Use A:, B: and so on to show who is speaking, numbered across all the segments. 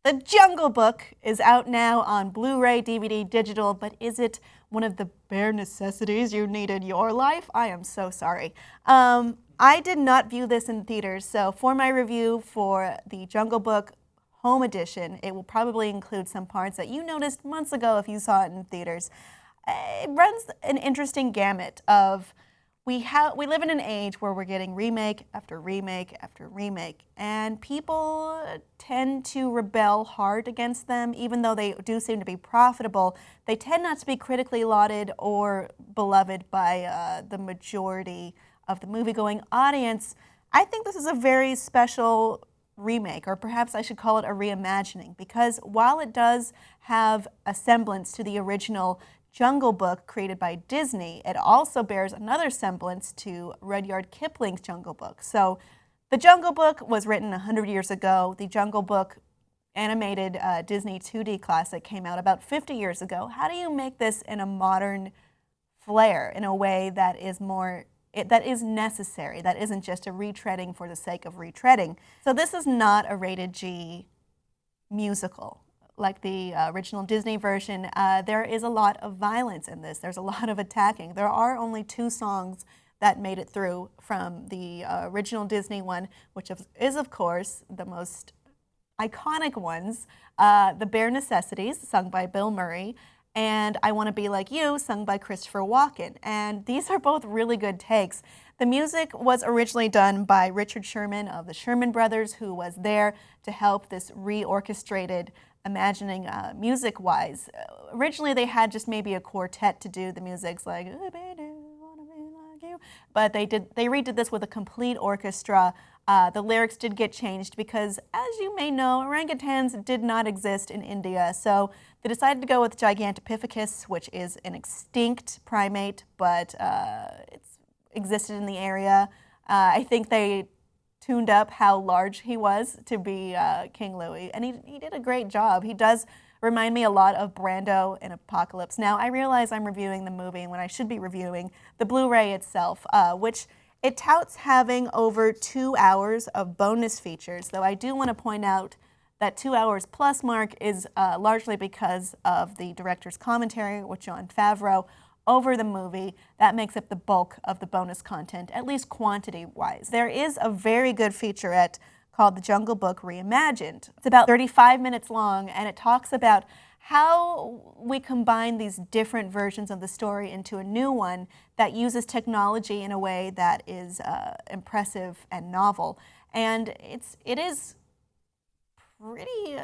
A: The Jungle Book is out now on Blu-ray, DVD, digital, but is it one of the bare necessities you need in your life? I am so sorry. I did not view this in theaters, so for my review for the Jungle Book Home Edition, it will probably include some parts that you noticed months ago if you saw it in theaters. It runs an interesting gamut of we live in an age where we're getting remake after remake after remake, and people tend to rebel hard against them, even though they do seem to be profitable. They tend not to be critically lauded or beloved by the majority of the movie-going audience. I think this is a very special remake, or perhaps I should call it a reimagining, because while it does have a semblance to the original Jungle Book created by Disney, it also bears another semblance to Rudyard Kipling's Jungle Book. So the Jungle Book was written 100 years ago. The Jungle Book animated Disney 2D classic came out about 50 years ago. How do you make this in a modern flair, in a way that is that is necessary, that isn't just a retreading for the sake of retreading? So this is not a rated G musical like the original Disney version. There is a lot of violence in this. There's a lot of attacking. There are only 2 songs that made it through from the original Disney one, which is of course the most iconic ones, The Bare Necessities, sung by Bill Murray, and I Want to Be Like You, sung by Christopher Walken. And these are both really good takes. The music was originally done by Richard Sherman of the Sherman Brothers, who was there to help this reorchestrated imagining music-wise. Originally they had just maybe a quartet to do the music, like, but they redid this with a complete orchestra. The lyrics did get changed because, as you may know, orangutans did not exist in India, so they decided to go with Gigantopithecus, which is an extinct primate, but it's existed in the area. I think they tuned up how large he was to be King Louis, and he did a great job. He does remind me a lot of Brando in Apocalypse. Now, I realize I'm reviewing the movie when I should be reviewing the Blu-ray itself, which it touts having over 2 hours of bonus features, though I do want to point out that 2 hours plus mark is largely because of the director's commentary with Jon Favreau over the movie. That makes up the bulk of the bonus content, at least quantity-wise. There is a very good featurette called The Jungle Book Reimagined. It's about 35 minutes long, and it talks about how we combine these different versions of the story into a new one that uses technology in a way that is impressive and novel. And it is pretty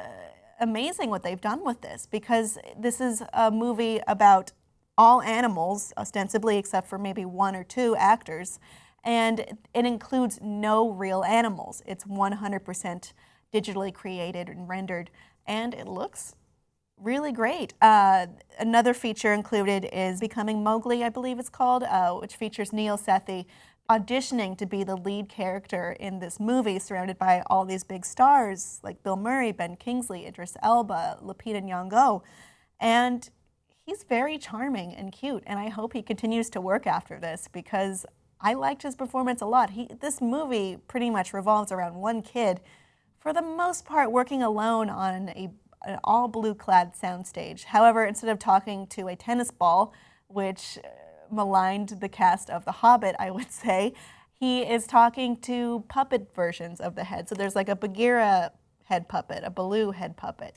A: amazing what they've done with this, because this is a movie about all animals, ostensibly, except for maybe 1 or 2 actors, and it includes no real animals. It's 100% digitally created and rendered, and it looks really great. Another feature included is Becoming Mowgli, I believe it's called, which features Neel Sethi auditioning to be the lead character in this movie, surrounded by all these big stars like Bill Murray, Ben Kingsley, Idris Elba, Lupita Nyong'o, and he's very charming and cute, and I hope he continues to work after this, because I liked his performance a lot. This movie pretty much revolves around one kid, for the most part working alone on an all-blue clad soundstage. However, instead of talking to a tennis ball, which maligned the cast of The Hobbit, I would say, he is talking to puppet versions of the head. So there's like a Bagheera head puppet, a Baloo head puppet.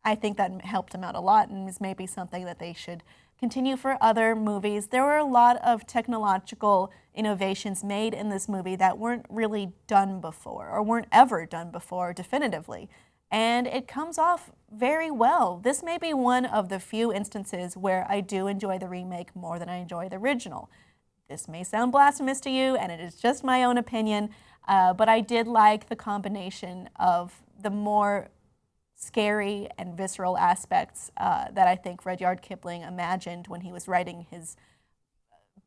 A: I think that helped him out a lot, and is maybe something that they should continue for other movies. There were a lot of technological innovations made in this movie that weren't really done before, or weren't ever done before definitively, and it comes off very well. This may be one of the few instances where I do enjoy the remake more than I enjoy the original. This may sound blasphemous to you, and it is just my own opinion, but I did like the combination of the more scary and visceral aspects that I think Rudyard Kipling imagined when he was writing his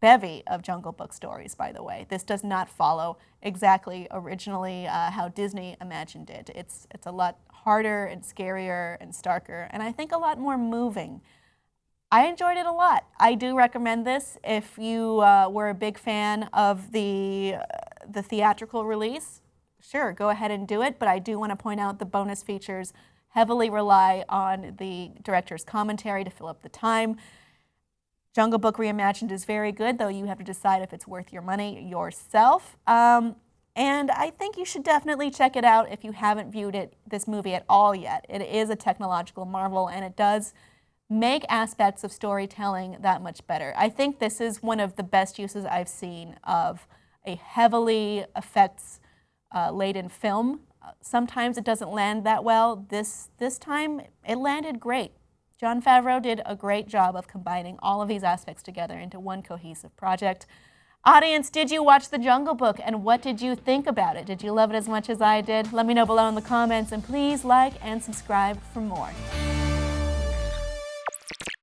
A: bevy of Jungle Book stories, by the way. This does not follow exactly originally how Disney imagined it. It's a lot harder and scarier and starker, and I think a lot more moving. I enjoyed it a lot. I do recommend this if you were a big fan of the theatrical release. Sure, go ahead and do it, but I do want to point out the bonus features heavily rely on the director's commentary to fill up the time. Jungle Book Reimagined is very good, though you have to decide if it's worth your money yourself. And I think you should definitely check it out if you haven't viewed this movie at all yet. It is a technological marvel, and it does make aspects of storytelling that much better. I think this is one of the best uses I've seen of a heavily effects-laden film. Sometimes it doesn't land that well. This time, it landed great. Jon Favreau did a great job of combining all of these aspects together into one cohesive project. Audience, did you watch The Jungle Book, and what did you think about it? Did you love it as much as I did? Let me know below in the comments, and please like and subscribe for more.